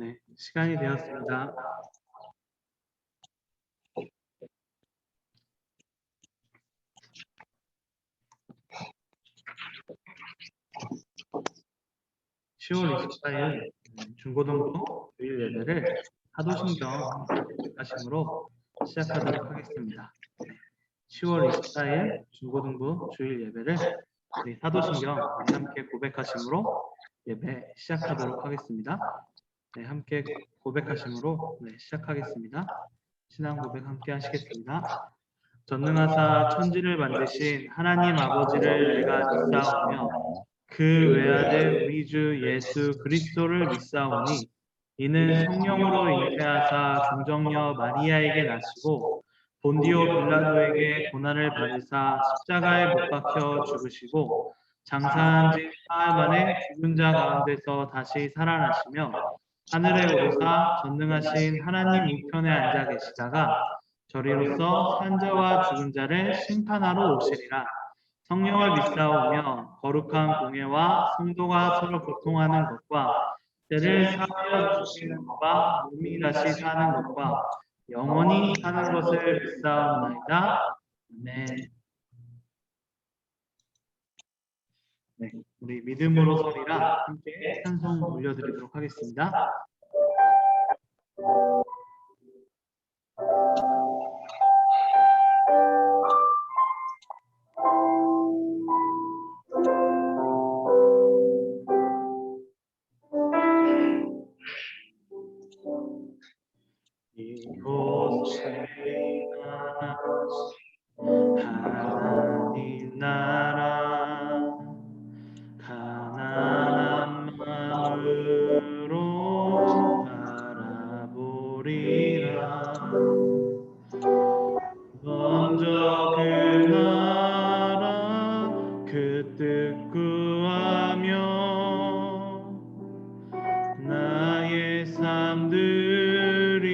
네, 시간이 되었습니다. (10월 24일) 중고등부 주일 예배를 사도신경 하심으로 시작하도록 하겠습니다. 10월 24일 중고등부 주일 예배를 우리 사도신경 함께 고백하심으로 예배 시작하도록 하겠습니다. 네, 함께 고백하심으로 시작하겠습니다. 신앙 고백 함께 하시겠습니다. 전능하사 천지를 만드신 하나님 아버지를 내가 믿사오며 그 외아들 우리 주 예수 그리스도를 믿사오니 이는 성령으로 잉태하사 중정녀 마리아에게 나시고 본디오 빌라도에게 고난을 받으사 십자가에 못 박혀 죽으시고 장사한 지 사흘 만에 죽은 자 가운데서 다시 살아나시며 하늘에 오르사 전능하신 하나님 우편에 앉아 계시다가 저리로서 산자와 죽은 자를 심판하러 오시리라. 성령을 믿사오며 거룩한 공예와 성도가 서로 교통하는 것과 때를 사하여 주시는 것과 몸이 다시 사는 것과 영원히 사는 것을 믿사옵나이다. 아멘. 네, 우리 믿음으로 서리라 함께 찬송 올려드리도록 하겠습니다. 이곳에 하나님 나라 가난한 마음으로 바라보리라. 먼저 그 나라 그 뜻 구하며 나의 삶 드리리.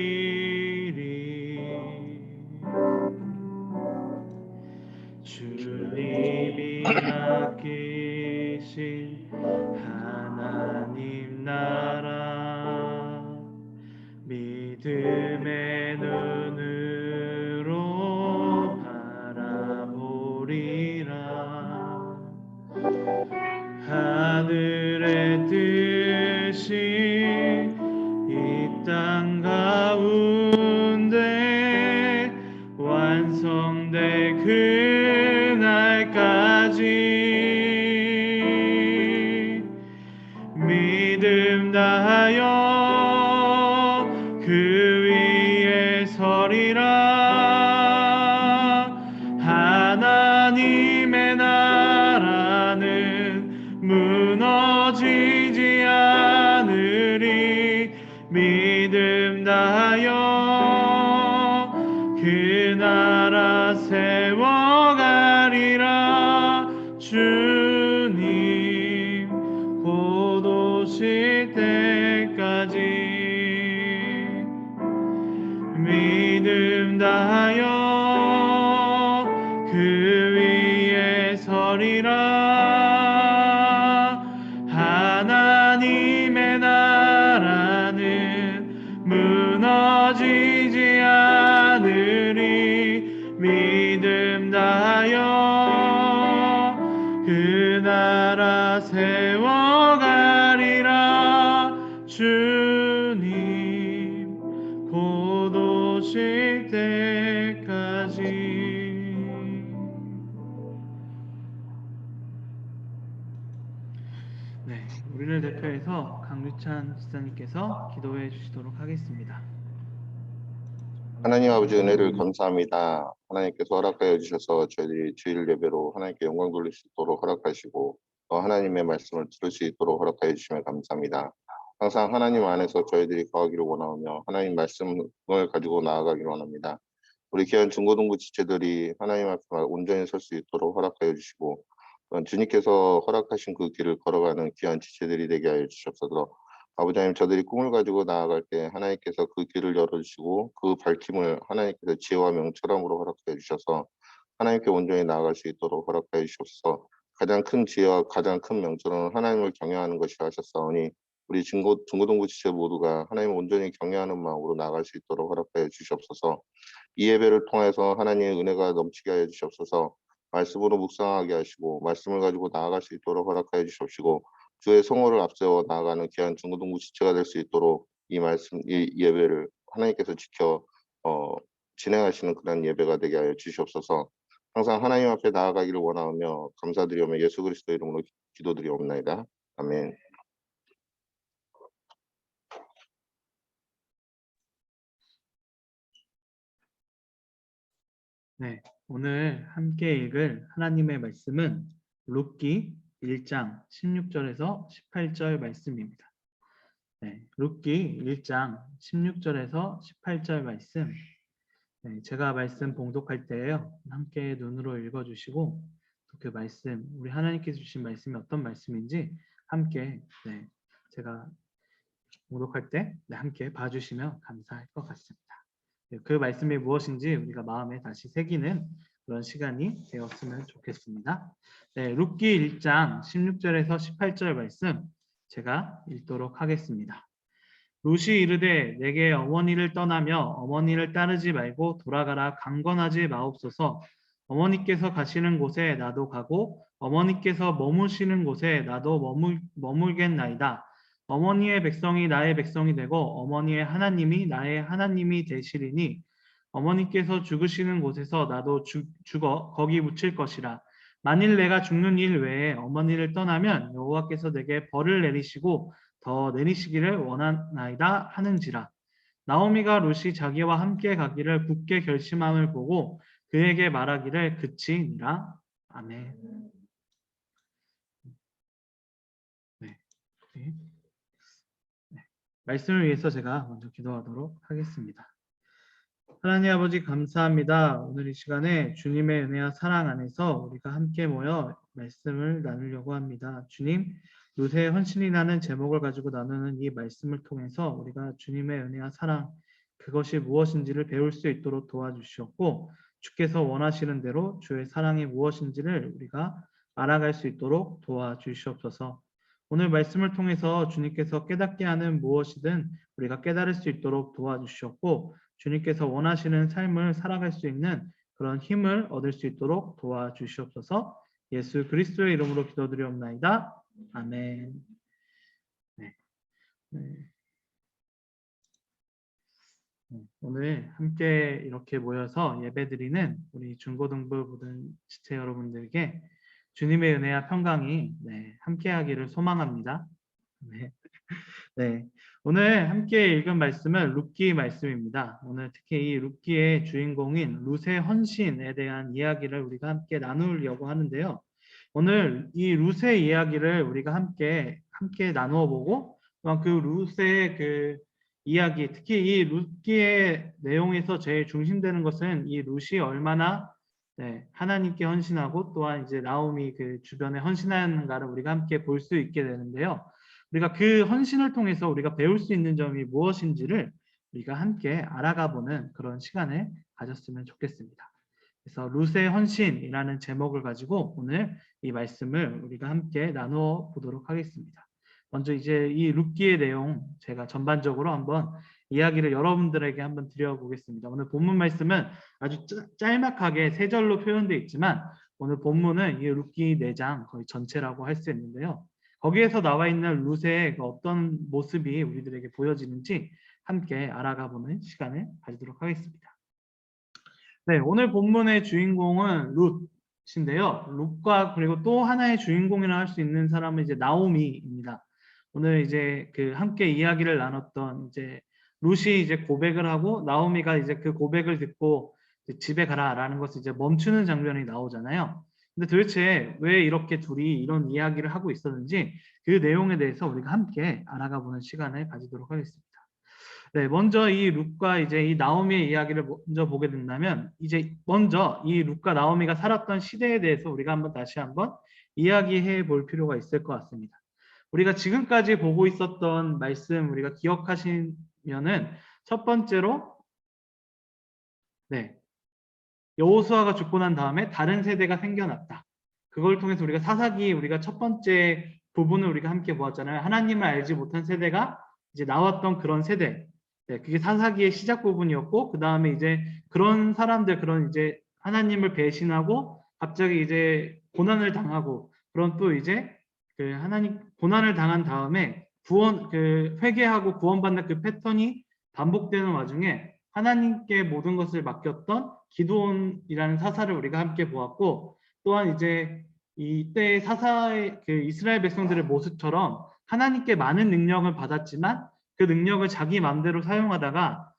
주님이 맡기신 하나님 나라 믿음의 눈으로 바라보리라. 하늘의 뜻이 이 땅 가운데 완성될 그날까지 믿음 다하여 그 위에 서리라. 하나님의 나라는 무너지지 않으리. 믿음 다하여 그 나라 세워가리라. 주님 곧 오실 때까지 믿음 다하여 그 위에 서리라. 하나님의 나라는 무너지지 않으리. 믿음 다하여 그 나라 세워가리라. 주님 곧 오실 때까지. 네, 우리를 대표해서 강유찬 지사님께서 기도해 주시도록 하겠습니다. 하나님 아버지 은혜를 감사합니다. 하나님께서 허락하여 주셔서 저희들이 주일 예배로 하나님께 영광 돌릴 수 있도록 허락하시고 또 하나님의 말씀을 들을 수 있도록 허락하여 주시면 감사합니다. 항상 하나님 안에서 저희들이 거하기를 원하며 하나님 말씀을 가지고 나아가기를 원합니다. 우리 귀한 중고등부 지체들이 하나님 앞에 온전히 설 수 있도록 허락하여 주시고 주님께서 허락하신 그 길을 걸어가는 귀한 지체들이 되게 하여 주시옵소서. 아버지 하나님, 저들이 꿈을 가지고 나아갈 때 하나님께서 그 길을 열어주시고 그 밝힘을 하나님께서 지혜와 명철함으로 허락해 주셔서 하나님께 온전히 나아갈 수 있도록 허락해 주시옵소서. 가장 큰 지혜와 가장 큰 명철은 하나님을 경외하는 것이 하셨사오니 우리 중고등부 지체 모두가 하나님을 온전히 경외하는 마음으로 나아갈 수 있도록 허락하여 주시옵소서. 이 예배를 통해서 하나님의 은혜가 넘치게 하여 주시옵소서. 말씀으로 묵상하게 하시고 말씀을 가지고 나아갈 수 있도록 허락하여 주시옵시고 주의 성호를 앞세워 나아가는 귀한 중고등부 지체가 될 수 있도록 이 예배를 하나님께서 지켜 진행하시는 그런 예배가 되게 하여 주시옵소서. 항상 하나님 앞에 나아가기를 원하며 감사드리오며 예수 그리스도 이름으로 기도드리옵나이다. 아멘. 네, 오늘 함께 읽을 하나님의 말씀은 룻기 1장 16절에서 18절 말씀입니다. 네, 룻기 1장 16절에서 18절 말씀. 네, 제가 말씀 봉독할 때에요. 함께 눈으로 읽어주시고 또 그 말씀, 우리 하나님께서 주신 말씀이 어떤 말씀인지 함께 제가 봉독할 때 함께 봐주시면 감사할 것 같습니다. 그 말씀이 무엇인지 우리가 마음에 다시 새기는 그런 시간이 되었으면 좋겠습니다. 네, 룻기 1장 16절에서 18절 말씀 제가 읽도록 하겠습니다. 룻이 이르되 내게 어머니를 떠나며 어머니를 따르지 말고 돌아가라 강권하지 마옵소서. 어머니께서 가시는 곳에 나도 가고 어머니께서 머무시는 곳에 나도 머물겠나이다. 어머니의 백성이 나의 백성이 되고 어머니의 하나님이 나의 하나님이 되시리니 어머니께서 죽으시는 곳에서 나도 죽어 거기 묻힐 것이라. 만일 내가 죽는 일 외에 어머니를 떠나면 여호와께서 내게 벌을 내리시고 더 내리시기를 원하나이다 하는지라. 나오미가 룻이 자기와 함께 가기를 굳게 결심함을 보고 그에게 말하기를 그치니라. 아멘. 네. 말씀을 위해서 제가 먼저 기도하도록 하겠습니다. 하나님 아버지 감사합니다. 오늘 이 시간에 주님의 은혜와 사랑 안에서 우리가 함께 모여 말씀을 나누려고 합니다. 주님, 룻의 헌신이라는 제목을 가지고 나누는 이 말씀을 통해서 우리가 주님의 은혜와 사랑, 그것이 무엇인지를 배울 수 있도록 도와주시옵고 주께서 원하시는 대로 주의 사랑이 무엇인지를 우리가 알아갈 수 있도록 도와주시옵소서. 오늘 말씀을 통해서 주님께서 깨닫게 하는 무엇이든 우리가 깨달을 수 있도록 도와주시옵고 주님께서 원하시는 삶을 살아갈 수 있는 그런 힘을 얻을 수 있도록 도와주시옵소서. 예수 그리스도의 이름으로 기도드리옵나이다. 아멘. 오늘 함께 이렇게 모여서 예배드리는 우리 중고등부 모든 지체 여러분들에게 주님의 은혜와 평강이 함께하기를 소망합니다. 네, 오늘 함께 읽은 말씀은 룻기 말씀입니다. 오늘 특히 이 룻기의 주인공인 룻의 헌신에 대한 이야기를 우리가 함께 나누려고 하는데요. 오늘 이 룻의 이야기를 우리가 함께 나누어 보고 그 룻의 그 이야기, 특히 이 룻기의 내용에서 제일 중심되는 것은 이 룻이 얼마나 하나님께 헌신하고 또한 이제 나오미 그 주변에 헌신하는가를 우리가 함께 볼 수 있게 되는데요. 우리가 그 헌신을 통해서 우리가 배울 수 있는 점이 무엇인지를 우리가 함께 알아가 보는 그런 시간을 가졌으면 좋겠습니다. 그래서 룻의 헌신이라는 제목을 가지고 오늘 이 말씀을 우리가 함께 나누어 보도록 하겠습니다. 먼저 이제 이 룻기의 내용 제가 전반적으로 한번 이야기를 여러분들에게 한번 드려보겠습니다. 오늘 본문 말씀은 아주 짤막하게 세 절로 표현되어 있지만 오늘 본문은 이 룻기 4장 거의 전체라고 할 수 있는데요. 거기에서 나와 있는 룻의 어떤 모습이 우리들에게 보여지는지 함께 알아가 보는 시간을 가지도록 하겠습니다. 네, 오늘 본문의 주인공은 룻인데요. 룻과 그리고 또 하나의 주인공이라 할 수 있는 사람은 이제 나오미입니다. 오늘 이제 그 함께 이야기를 나눴던 이제 룻이 이제 고백을 하고 나오미가 이제 그 고백을 듣고 집에 가라라는 것을 이제 멈추는 장면이 나오잖아요. 근데 도대체 왜 이렇게 둘이 이런 이야기를 하고 있었는지 그 내용에 대해서 우리가 함께 알아가 보는 시간을 가지도록 하겠습니다. 네, 먼저 이 룻과 이제 이 나오미의 이야기를 먼저 보게 된다면 이제 먼저 이 룻과 나오미가 살았던 시대에 대해서 우리가 다시 한번 이야기해 볼 필요가 있을 것 같습니다. 우리가 지금까지 보고 있었던 말씀 우리가 기억하시면은 첫 번째로 여호수아가 죽고 난 다음에 다른 세대가 생겨났다. 그걸 통해서 우리가 사사기 우리가 첫 번째 부분을 우리가 함께 보았잖아요. 하나님을 알지 못한 세대가 이제 나왔던 그런 세대. 네, 그게 사사기의 시작 부분이었고, 그 다음에 이제 그런 사람들, 그런 이제 하나님을 배신하고 갑자기 이제 고난을 당하고, 그런 또 이제 그 하나님 고난을 당한 다음에 회개하고 구원받는 그 패턴이 반복되는 와중에 하나님께 모든 것을 맡겼던 기드온이라는 사사를 우리가 함께 보았고, 또한 이제 이때 사사의 그 이스라엘 백성들의 모습처럼 하나님께 많은 능력을 받았지만 그 능력을 자기 마음대로 사용하다가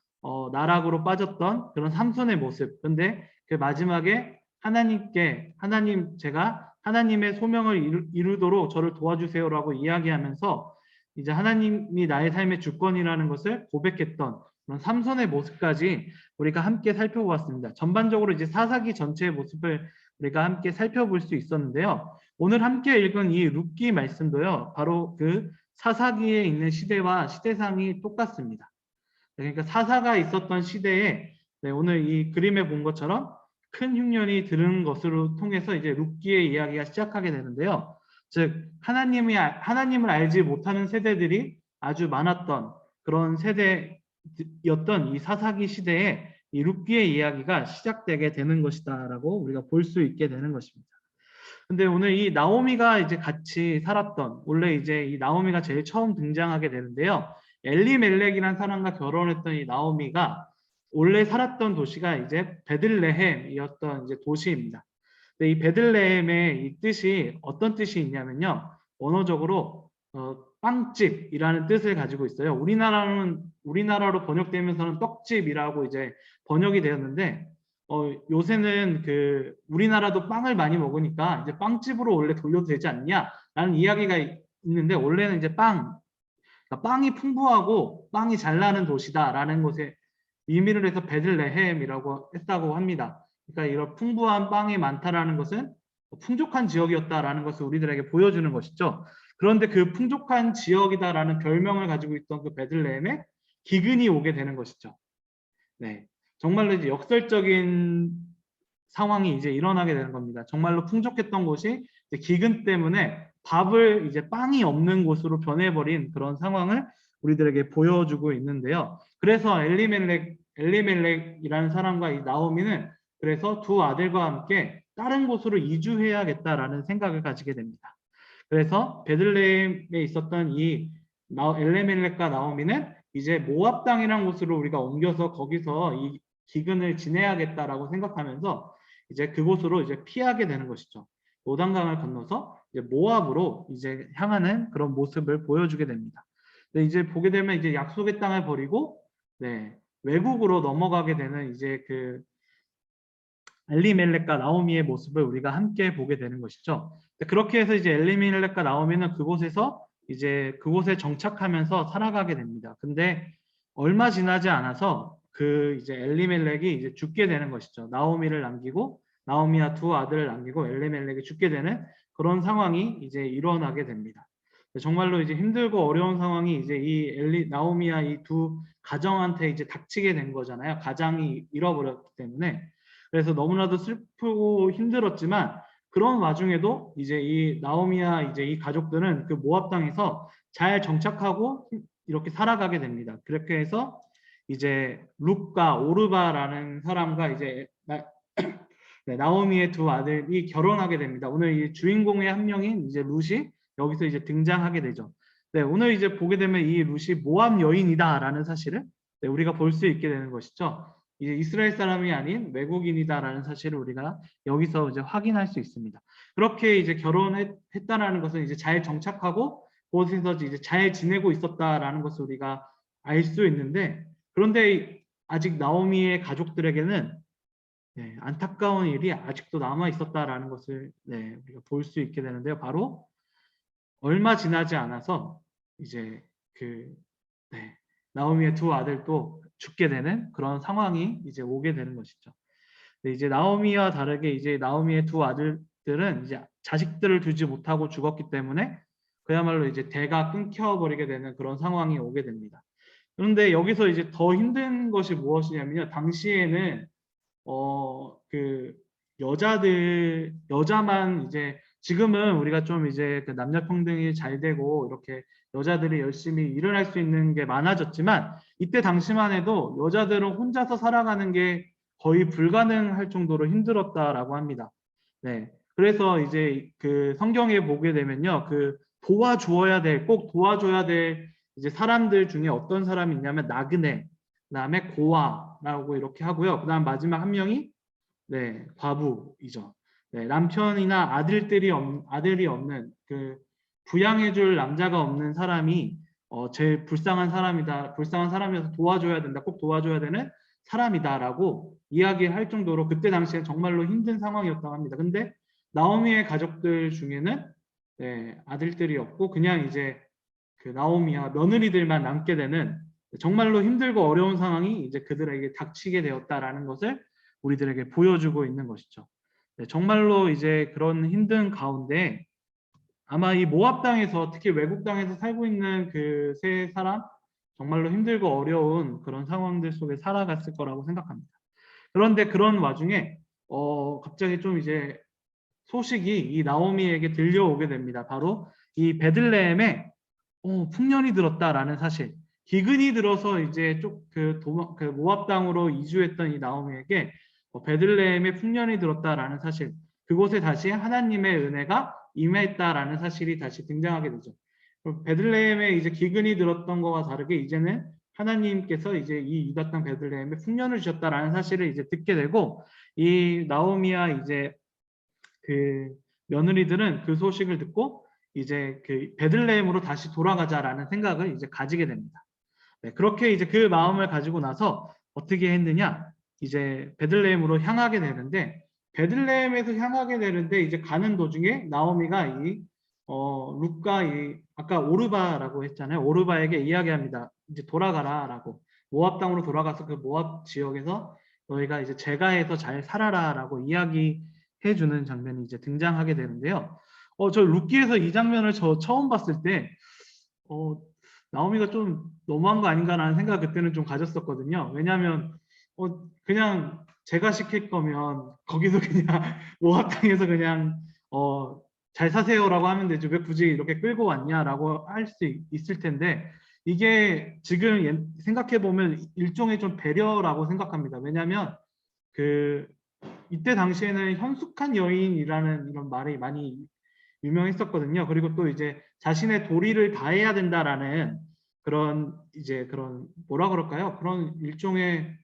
나락으로 빠졌던 그런 삼손의 모습. 근데 그 마지막에 하나님 제가 하나님의 소명을 이루도록 저를 도와주세요라고 이야기하면서 이제 하나님이 나의 삶의 주권이라는 것을 고백했던 그런 삼손의 모습까지 우리가 함께 살펴보았습니다. 전반적으로 이제 사사기 전체의 모습을 우리가 함께 살펴볼 수 있었는데요. 오늘 함께 읽은 이 룻기 말씀도요. 바로 그 사사기에 있는 시대와 시대상이 똑같습니다. 그러니까 사사가 있었던 시대에 오늘 이 그림에 본 것처럼 큰 흉년이 들은 것으로 통해서 이제 룻기의 이야기가 시작하게 되는데요. 즉 하나님을 알지 못하는 세대들이 아주 많았던 그런 세대였던 이 사사기 시대에 이 룻기의 이야기가 시작되게 되는 것이다라고 우리가 볼 수 있게 되는 것입니다. 근데 오늘 이 나오미가 이제 같이 살았던, 원래 이제 이 나오미가 제일 처음 등장하게 되는데요. 엘리멜렉이라는 사람과 결혼했던 이 나오미가 원래 살았던 도시가 이제 베들레헴이었던 이제 도시입니다. 근데 이 베들레헴의 이 뜻이 어떤 뜻이 있냐면요. 언어적으로 빵집이라는 뜻을 가지고 있어요. 우리나라로 번역되면서는 떡집이라고 이제 번역이 되었는데 요새는 그 우리나라도 빵을 많이 먹으니까 이제 빵집으로 원래 돌려도 되지 않냐라는 이야기가 있는데 원래는 이제 그러니까 빵이 풍부하고 빵이 잘 나는 도시다라는 것에 의미를 해서 베들레헴이라고 했다고 합니다. 그러니까 이런 풍부한 빵이 많다라는 것은 풍족한 지역이었다라는 것을 우리들에게 보여주는 것이죠. 그런데 그 풍족한 지역이다라는 별명을 가지고 있던 그 베들레헴에 기근이 오게 되는 것이죠. 네, 정말로 이제 역설적인 상황이 이제 일어나게 되는 겁니다. 정말로 풍족했던 곳이 이제 기근 때문에 이제 빵이 없는 곳으로 변해버린 그런 상황을 우리들에게 보여주고 있는데요. 그래서 엘리멜렉이라는 사람과 이 나오미는 그래서 두 아들과 함께 다른 곳으로 이주해야겠다라는 생각을 가지게 됩니다. 그래서 베들레헴에 있었던 이 엘리멜렉과 나오미는 이제 모압 땅이라는 곳으로 우리가 옮겨서 거기서 이 기근을 지내야겠다라고 생각하면서 이제 그곳으로 이제 피하게 되는 것이죠. 요단강을 건너서 이제 모압으로 이제 향하는 그런 모습을 보여주게 됩니다. 근데 이제 보게 되면 이제 약속의 땅을 버리고 외국으로 넘어가게 되는 이제 그 엘리멜렉과 나오미의 모습을 우리가 함께 보게 되는 것이죠. 그렇게 해서 이제 엘리멜렉과 나오미는 그곳에 정착하면서 살아가게 됩니다. 근데 얼마 지나지 않아서 그 이제 엘리멜렉이 이제 죽게 되는 것이죠. 나오미를 남기고 나오미와 두 아들을 남기고 엘리멜렉이 죽게 되는 그런 상황이 이제 일어나게 됩니다. 정말로 이제 힘들고 어려운 상황이 이제 나오미와 이 두 가정한테 이제 닥치게 된 거잖아요. 가장이 잃어버렸기 때문에. 그래서 너무나도 슬프고 힘들었지만 그런 와중에도 이제 이 나오미와 이제 이 가족들은 그 모압 땅에서 잘 정착하고 이렇게 살아가게 됩니다. 그렇게 해서 이제 룻과 오르바라는 사람과 이제 나오미의 두 아들이 결혼하게 됩니다. 오늘 이 주인공의 한 명인 이제 룻이 여기서 이제 등장하게 되죠. 오늘 이제 보게 되면 이 룻이 모압 여인이다라는 사실을 우리가 볼 수 있게 되는 것이죠. 이제 이스라엘 사람이 아닌 외국인이다라는 사실을 우리가 여기서 이제 확인할 수 있습니다. 그렇게 이제 결혼했다라는 것은 이제 잘 정착하고 그곳에서 이제 잘 지내고 있었다라는 것을 우리가 알 수 있는데, 그런데 아직 나오미의 가족들에게는 안타까운 일이 아직도 남아 있었다라는 것을 우리가 볼 수 있게 되는데요. 바로 얼마 지나지 않아서 이제 나오미의 두 아들도 죽게 되는 그런 상황이 이제 오게 되는 것이죠. 이제 나오미와 다르게 이제 나오미의 두 아들들은 이제 자식들을 두지 못하고 죽었기 때문에 그야말로 이제 대가 끊겨버리게 되는 그런 상황이 오게 됩니다. 그런데 여기서 이제 더 힘든 것이 무엇이냐면요. 당시에는 그 여자만 이제 지금은 우리가 좀 이제 그 남녀 평등이 잘 되고 이렇게 여자들이 열심히 일을 할 수 있는 게 많아졌지만 이때 당시만 해도 여자들은 혼자서 살아가는 게 거의 불가능할 정도로 힘들었다라고 합니다. 네. 그래서 이제 그 성경에 보게 되면요. 그 꼭 도와줘야 될 이제 사람들 중에 어떤 사람이 있냐면 나그네, 그다음에 고아라고 이렇게 하고요. 그다음 마지막 한 명이 네, 과부이죠. 네, 남편이나 아들이 없는 그 부양해줄 남자가 없는 사람이 제일 불쌍한 사람이다. 불쌍한 사람이어서 도와줘야 된다. 꼭 도와줘야 되는 사람이다라고 이야기할 정도로 그때 당시에 정말로 힘든 상황이었다고 합니다. 근데 나오미의 가족들 중에는 네, 아들들이 없고 그냥 이제 그 나오미와 며느리들만 남게 되는 정말로 힘들고 어려운 상황이 이제 그들에게 닥치게 되었다라는 것을 우리들에게 보여주고 있는 것이죠. 네, 정말로 이제 그런 힘든 가운데 아마 이 모압 땅에서 특히 외국 땅에서 살고 있는 그 세 사람 정말로 힘들고 어려운 그런 상황들 속에 살아갔을 거라고 생각합니다. 그런데 그런 와중에 갑자기 좀 이제 소식이 이 나오미에게 들려오게 됩니다. 바로 이 베들레헴에 풍년이 들었다라는 사실. 기근이 들어서 이제 그 모압 땅으로 이주했던 이 나오미에게 베들레헴에 풍년이 들었다라는 사실. 그곳에 다시 하나님의 은혜가 임했다라는 사실이 다시 등장하게 되죠. 베들레헴에 이제 기근이 들었던 것과 다르게 이제는 하나님께서 이제 이 유다 땅 베들레헴에 풍년을 주셨다라는 사실을 이제 듣게 되고 이 나오미와 이제 그 며느리들은 그 소식을 듣고 이제 그 베들레헴으로 다시 돌아가자라는 생각을 이제 가지게 됩니다. 네, 그렇게 이제 그 마음을 가지고 나서 어떻게 했느냐? 이제 베들레헴으로 향하게 되는데 베들레헴에서 향하게 되는데 이제 가는 도중에 나오미가 룻과 아까 오르바라고 했잖아요. 오르바에게 이야기합니다. 이제 돌아가라라고. 모압 땅으로 돌아가서 그 모압 지역에서 너희가 이제 제가해서 잘 살아라라고 이야기해 주는 장면이 이제 등장하게 되는데요. 저 룻기에서 이 장면을 저 처음 봤을 때 나오미가 좀 너무한 거 아닌가라는 생각 그때는 좀 가졌었거든요. 왜냐하면 그냥 제가 시킬 거면 거기서 그냥 모압 땅에서 그냥 잘 사세요라고 하면 되지 왜 굳이 이렇게 끌고 왔냐라고 할 수 있을 텐데 이게 지금 생각해 보면 일종의 좀 배려라고 생각합니다. 왜냐하면 그 이때 당시에는 현숙한 여인이라는 이런 말이 많이 유명했었거든요. 그리고 또 이제 자신의 도리를 다해야 된다라는 그런 뭐라 그럴까요? 그런 일종의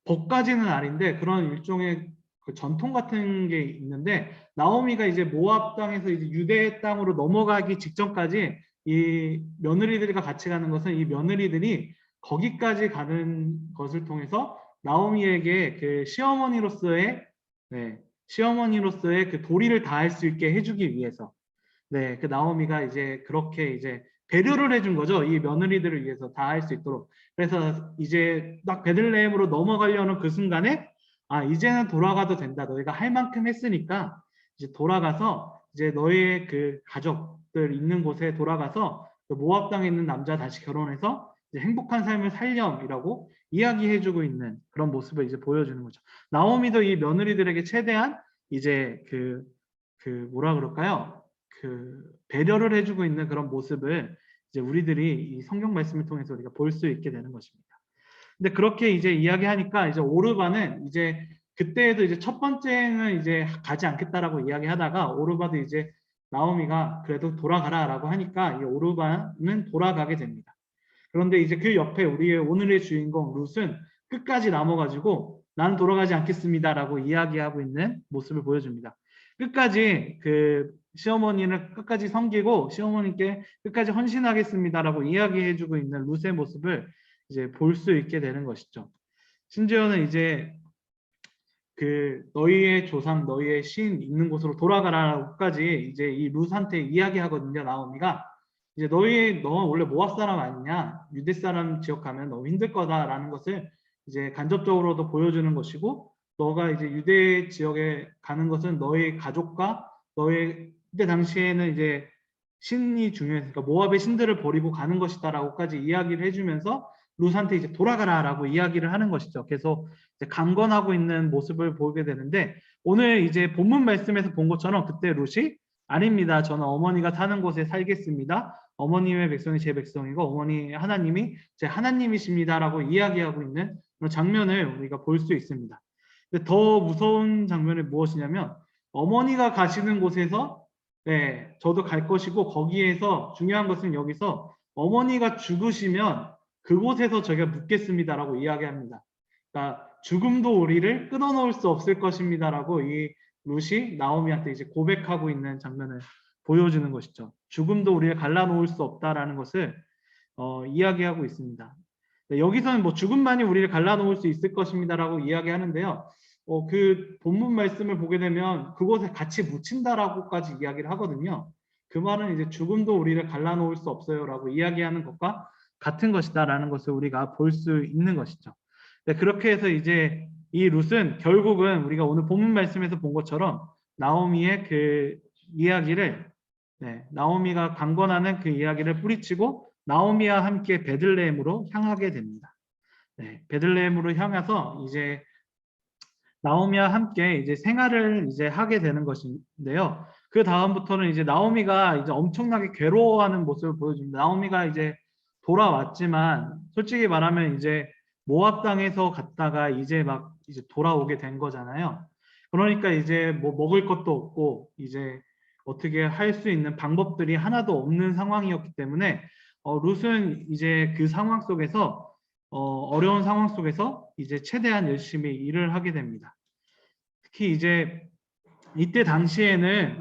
법까지는 아닌데 그런 일종의 그 전통 같은 게 있는데 나오미가 이제 모압 땅에서 이제 유대 땅으로 넘어가기 직전까지 이 며느리들과 같이 가는 것은 이 며느리들이 거기까지 가는 것을 통해서 나오미에게 그 시어머니로서의 그 도리를 다할 수 있게 해주기 위해서 그 나오미가 이제 그렇게 이제 배려를 해준 거죠. 이 며느리들을 위해서 다 할 수 있도록. 그래서 이제 딱 베들레헴으로 넘어가려는 그 순간에 이제는 돌아가도 된다. 너희가 할 만큼 했으니까 이제 돌아가서 이제 너희의 그 가족들 있는 곳에 돌아가서 그 모압 땅에 있는 남자 다시 결혼해서 이제 행복한 삶을 살렴이라고 이야기해주고 있는 그런 모습을 이제 보여주는 거죠. 나오미도 이 며느리들에게 최대한 이제 그 뭐라 그럴까요? 그 배려를 해주고 있는 그런 모습을 이제 우리들이 이 성경 말씀을 통해서 우리가 볼 수 있게 되는 것입니다. 근데 그렇게 이제 이야기하니까 이제 오르바는 이제 그때에도 이제 첫 번째는 이제 가지 않겠다라고 이야기하다가 오르바도 이제 나오미가 그래도 돌아가라라고 하니까 이 오르바는 돌아가게 됩니다. 그런데 이제 그 옆에 우리의 오늘의 주인공 룻은 끝까지 남아가지고 나는 돌아가지 않겠습니다라고 이야기하고 있는 모습을 보여줍니다. 끝까지 그 시어머니를 끝까지 섬기고 시어머니께 끝까지 헌신하겠습니다라고 이야기해주고 있는 룻의 모습을 이제 볼 수 있게 되는 것이죠. 심지어는 이제 그 너희의 조상, 너희의 신 있는 곳으로 돌아가라고까지 이제 이 룻한테 이야기하거든요. 나오미가 이제 너 원래 모압 사람 아니냐? 유대 사람 지역 가면 너무 힘들 거다라는 것을 이제 간접적으로도 보여주는 것이고 너가 이제 유대 지역에 가는 것은 너의 가족과 그때 당시에는 이제 신이 중요했으니까 모압의 신들을 버리고 가는 것이다라고까지 이야기를 해주면서 룻한테 이제 돌아가라라고 이야기를 하는 것이죠. 계속 이제 강권하고 있는 모습을 보게 되는데 오늘 이제 본문 말씀에서 본 것처럼 그때 룻이 아닙니다. 저는 어머니가 사는 곳에 살겠습니다. 어머님의 백성이 제 백성이고 어머니 하나님이 제 하나님이십니다라고 이야기하고 있는 그런 장면을 우리가 볼 수 있습니다. 근데 더 무서운 장면이 무엇이냐면 어머니가 가시는 곳에서 네, 저도 갈 것이고 거기에서 중요한 것은 여기서 어머니가 죽으시면 그곳에서 저희가 묻겠습니다라고 이야기합니다. 그러니까 죽음도 우리를 끊어놓을 수 없을 것입니다라고 이 룻이 나오미한테 이제 고백하고 있는 장면을 보여주는 것이죠. 죽음도 우리를 갈라놓을 수 없다라는 것을 이야기하고 있습니다. 네, 여기서는 뭐 죽음만이 우리를 갈라놓을 수 있을 것입니다라고 이야기하는데요. 그 본문 말씀을 보게 되면 그곳에 같이 묻힌다라고까지 이야기를 하거든요. 그 말은 이제 죽음도 우리를 갈라놓을 수 없어요라고 이야기하는 것과 같은 것이다라는 것을 우리가 볼 수 있는 것이죠. 네, 그렇게 해서 이제 이 룻은 결국은 우리가 오늘 본문 말씀에서 본 것처럼 나오미의 그 이야기를 나오미가 강권하는 그 이야기를 뿌리치고 나오미와 함께 베들레헴으로 향하게 됩니다. 베들레헴으로 향해서 이제 나오미와 함께 이제 생활을 이제 하게 되는 것인데요. 그 다음부터는 이제 나오미가 이제 엄청나게 괴로워하는 모습을 보여줍니다. 나오미가 이제 돌아왔지만 솔직히 말하면 이제 모압 땅에서 갔다가 이제 막 이제 돌아오게 된 거잖아요. 그러니까 이제 뭐 먹을 것도 없고 이제 어떻게 할 수 있는 방법들이 하나도 없는 상황이었기 때문에 룻은 이제 그 상황 속에서 어려운 상황 속에서 이제 최대한 열심히 일을 하게 됩니다. 특히 이제 이때 당시에는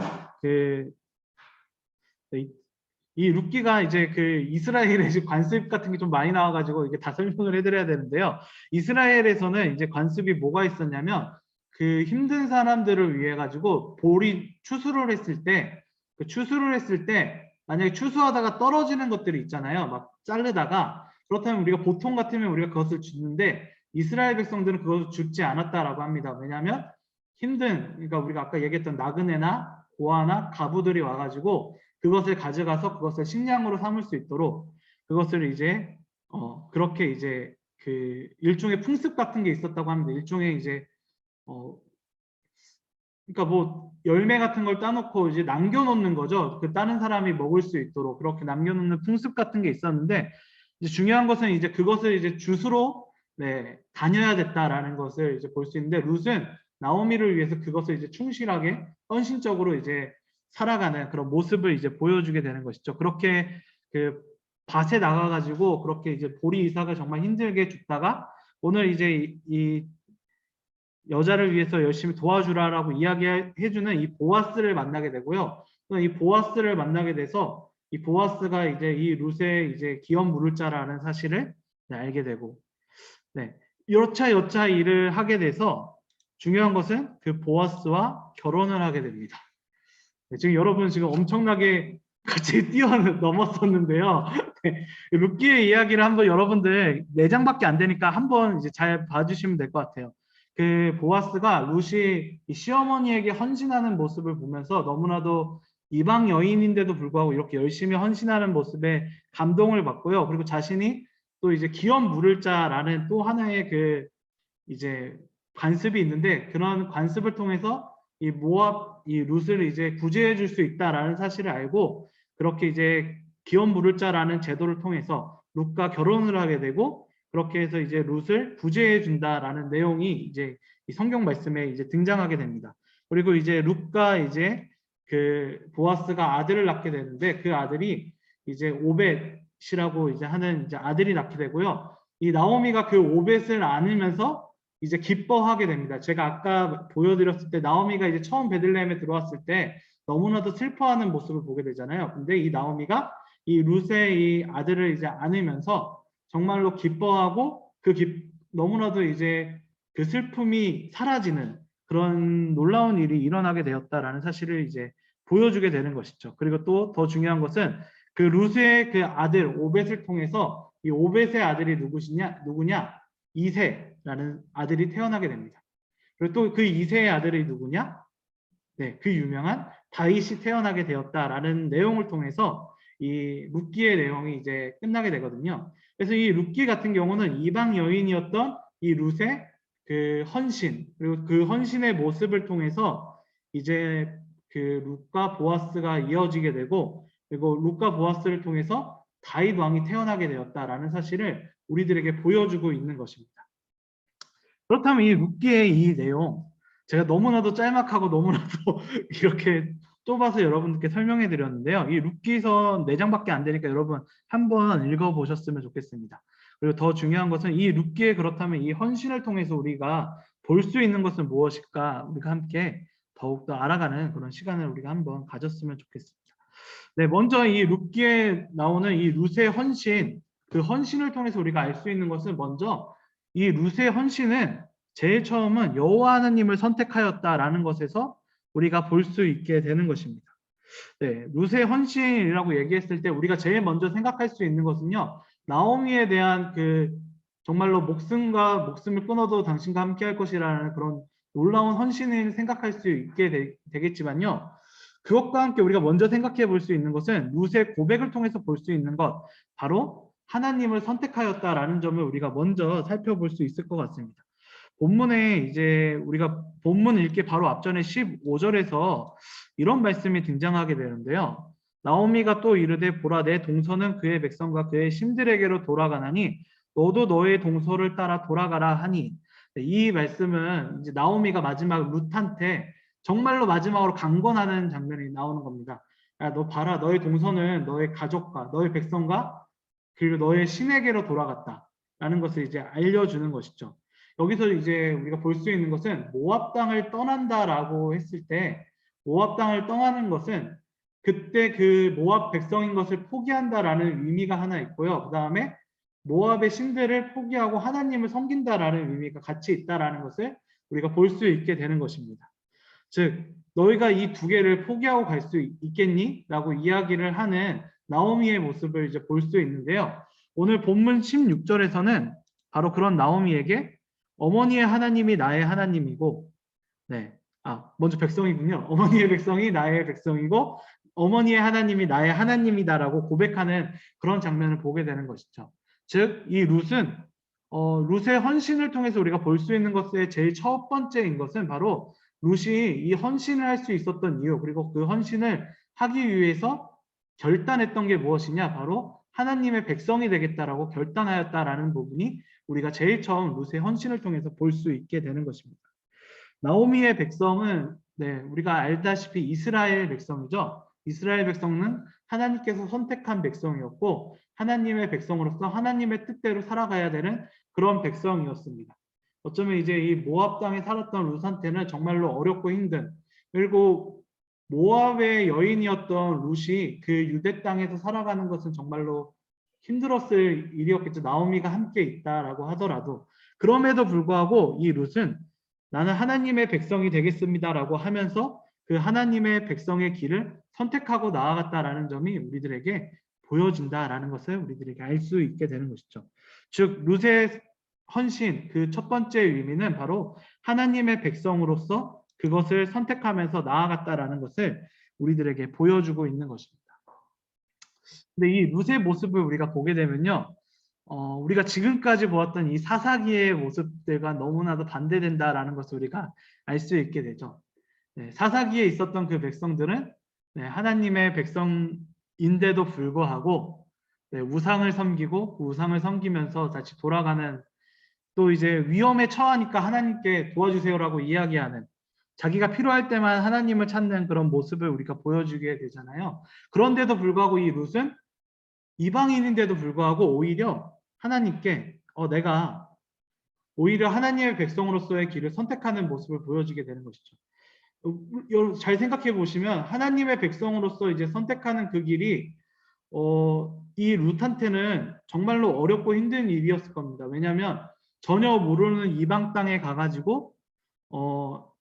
이 룻기가 이제 그 이스라엘의 관습 같은 게 좀 많이 나와가지고 이게 다 설명을 해드려야 되는데요. 이스라엘에서는 이제 관습이 뭐가 있었냐면 그 힘든 사람들을 위해 가지고 볼이 추수를 했을 때 그 추수를 했을 때 만약에 추수하다가 떨어지는 것들이 있잖아요. 막 자르다가 그렇다면 우리가 보통 같으면 우리가 그것을 주는데 이스라엘 백성들은 그것을 줍지 않았다라고 합니다. 왜냐하면 그러니까 우리가 아까 얘기했던 나그네나 고아나 가부들이 와가지고 그것을 가져가서 그것을 식량으로 삼을 수 있도록 그것을 이제 그렇게 이제 그 일종의 풍습 같은 게 있었다고 합니다. 일종의 이제 그러니까 뭐 열매 같은 걸 따놓고 이제 남겨놓는 거죠. 그 다른 사람이 먹을 수 있도록 그렇게 남겨놓는 풍습 같은 게 있었는데 이제 중요한 것은 이제 그것을 이제 주스로 다녀야 됐다라는 것을 이제 볼 수 있는데 룻은 나오미를 위해서 그것을 이제 충실하게 헌신적으로 이제 살아가는 그런 모습을 이제 보여주게 되는 것이죠. 그렇게 그 밭에 나가가지고 그렇게 이제 보리 이삭을 정말 힘들게 줍다가 오늘 이제 이 여자를 위해서 열심히 도와주라라고 이야기해주는 이 보아스를 만나게 되고요. 이 보아스를 만나게 돼서 이 보아스가 이제 이 룻의 이제 기업 물을 자라는 사실을 알게 되고, 여차 일을 하게 돼서 중요한 것은 그 보아스와 결혼을 하게 됩니다. 지금 여러분 지금 엄청나게 같이 뛰어넘었었는데요. 룻기의 이야기를 한번 여러분들 4장밖에 안 되니까 한번 이제 잘 봐주시면 될 것 같아요. 그 보아스가 룻이 시어머니에게 헌신하는 모습을 보면서 너무나도 이방 여인인데도 불구하고 이렇게 열심히 헌신하는 모습에 감동을 받고요. 그리고 자신이 또 이제 기업 물을 자라는 또 하나의 그 이제 관습이 있는데 그런 관습을 통해서 이 룻을 이제 구제해 줄 수 있다라는 사실을 알고 그렇게 이제 기업 물을 자라는 제도를 통해서 룻과 결혼을 하게 되고 그렇게 해서 이제 룻을 구제해 준다라는 내용이 이제 이 성경 말씀에 이제 등장하게 됩니다. 그리고 이제 룻과 이제 그 보아스가 아들을 낳게 되는데 그 아들이 이제 오벳이라고 이제 하는 이제 아들이 낳게 되고요. 이 나오미가 그 오벳을 안으면서 이제 기뻐하게 됩니다. 제가 아까 보여드렸을 때 나오미가 이제 처음 베들레헴에 들어왔을 때 너무나도 슬퍼하는 모습을 보게 되잖아요. 근데 이 나오미가 이 룻의 이 아들을 이제 안으면서 정말로 기뻐하고 너무나도 이제 그 슬픔이 사라지는 그런 놀라운 일이 일어나게 되었다라는 사실을 이제 보여주게 되는 것이죠. 그리고 또 더 중요한 것은 그 룻의 그 아들 오벳을 통해서 이 오벳의 아들이 누구냐? 이새라는 아들이 태어나게 됩니다. 그리고 또 그 이새의 아들이 누구냐? 그 유명한 다윗이 태어나게 되었다라는 내용을 통해서 이 룻기의 내용이 이제 끝나게 되거든요. 그래서 이 룻기 같은 경우는 이방 여인이었던 이 룻의 그 헌신 그리고 그 헌신의 모습을 통해서 이제 그 룻과 보아스가 이어지게 되고 그리고 룻과 보아스를 통해서 다윗 왕이 태어나게 되었다라는 사실을 우리들에게 보여주고 있는 것입니다. 그렇다면 이 룻기의 이 내용 제가 너무나도 짤막하고 너무나도 이렇게 좁아서 여러분들께 설명해 드렸는데요. 이 룻기서 4장밖에 안 되니까 여러분 한번 읽어 보셨으면 좋겠습니다. 그리고 더 중요한 것은 이 룻기에 그렇다면 이 헌신을 통해서 우리가 볼 수 있는 것은 무엇일까 우리가 함께 더욱더 알아가는 그런 시간을 우리가 한번 가졌으면 좋겠습니다. 네, 먼저 이 룻기에 나오는 이 룻의 헌신, 그 헌신을 통해서 우리가 알 수 있는 것은 먼저 이 룻의 헌신은 제일 처음은 여호와 하나님을 선택하였다라는 것에서 우리가 볼 수 있게 되는 것입니다. 네, 룻의 헌신이라고 얘기했을 때 우리가 제일 먼저 생각할 수 있는 것은요, 나오미에 대한 그 정말로 목숨을 끊어도 당신과 함께 할 것이라는 그런 놀라운 헌신을 생각할 수 있게 되겠지만요. 그것과 함께 우리가 먼저 생각해 볼 수 있는 것은 룻의 고백을 통해서 볼 수 있는 것, 바로 하나님을 선택하였다라는 점을 우리가 먼저 살펴볼 수 있을 것 같습니다. 본문에 이제 우리가 본문 읽기 바로 앞전에 15절에서 이런 말씀이 등장하게 되는데요. 나오미가 또 이르되 보라 내 동서는 그의 백성과 그의 신들에게로 돌아가나니 너도 너의 동서를 따라 돌아가라 하니 이 말씀은 이제 나오미가 마지막 룻한테 정말로 마지막으로 강권하는 장면이 나오는 겁니다. 야, 너 봐라 너의 동서는 너의 가족과 너의 백성과 그리고 너의 신에게로 돌아갔다라는 것을 이제 알려주는 것이죠. 여기서 이제 우리가 볼 수 있는 것은 모압 땅을 떠난다라고 했을 때 모압 땅을 떠나는 것은 그때 그 모압 백성인 것을 포기한다라는 의미가 하나 있고요. 그 다음에 모압의 신들을 포기하고 하나님을 섬긴다라는 의미가 같이 있다라는 것을 우리가 볼 수 있게 되는 것입니다. 즉 너희가 이 두 개를 포기하고 갈 수 있겠니? 라고 이야기를 하는 나오미의 모습을 이제 볼 수 있는데요. 오늘 본문 16절에서는 바로 그런 나오미에게 어머니의 하나님이 나의 하나님이고, 네, 먼저 백성이군요. 어머니의 백성이 나의 백성이고, 어머니의 하나님이 나의 하나님이다라고 고백하는 그런 장면을 보게 되는 것이죠. 즉, 이 룻은 룻의 헌신을 통해서 우리가 볼 수 있는 것의 제일 첫 번째인 것은 바로 룻이 이 헌신을 할 수 있었던 이유, 그리고 그 헌신을 하기 위해서 결단했던 게 무엇이냐? 바로 하나님의 백성이 되겠다라고 결단하였다라는 부분이 우리가 제일 처음 룻의 헌신을 통해서 볼 수 있게 되는 것입니다. 나오미의 백성은 우리가 알다시피 이스라엘 백성이죠. 이스라엘 백성은 하나님께서 선택한 백성이었고 하나님의 백성으로서 하나님의 뜻대로 살아가야 되는 그런 백성이었습니다. 어쩌면 이제 이 모압 땅에 살았던 룻한테는 정말로 어렵고 힘든, 그리고 모압의 여인이었던 룻이 그 유대 땅에서 살아가는 것은 정말로 힘들었을 일이었겠죠. 나오미가 함께 있다라고 하더라도. 그럼에도 불구하고 이 룻은 나는 하나님의 백성이 되겠습니다라고 하면서 그 하나님의 백성의 길을 선택하고 나아갔다라는 점이 우리들에게 보여진다라는 것을 우리들에게 알 수 있게 되는 것이죠. 즉 룻의 헌신, 그 첫 번째 의미는 바로 하나님의 백성으로서 그것을 선택하면서 나아갔다라는 것을 우리들에게 보여주고 있는 것입니다. 근데 이 룻의 모습을 우리가 보게 되면요, 우리가 지금까지 보았던 이 사사기의 모습들과 너무나도 반대된다라는 것을 우리가 알 수 있게 되죠. 사사기에 있었던 그 백성들은 하나님의 백성인데도 불구하고 우상을 섬기고 그 우상을 섬기면서 다시 돌아가는, 또 이제 위험에 처하니까 하나님께 도와주세요라고 이야기하는, 자기가 필요할 때만 하나님을 찾는 그런 모습을 우리가 보여주게 되잖아요. 그런데도 불구하고 이 룻은 이방인인데도 불구하고 오히려 하나님께 내가 오히려 하나님의 백성으로서의 길을 선택하는 모습을 보여주게 되는 것이죠. 잘 생각해 보시면 하나님의 백성으로서 이제 선택하는 그 길이 이 룻한테는 정말로 어렵고 힘든 일이었을 겁니다. 왜냐하면 전혀 모르는 이방 땅에 가가지고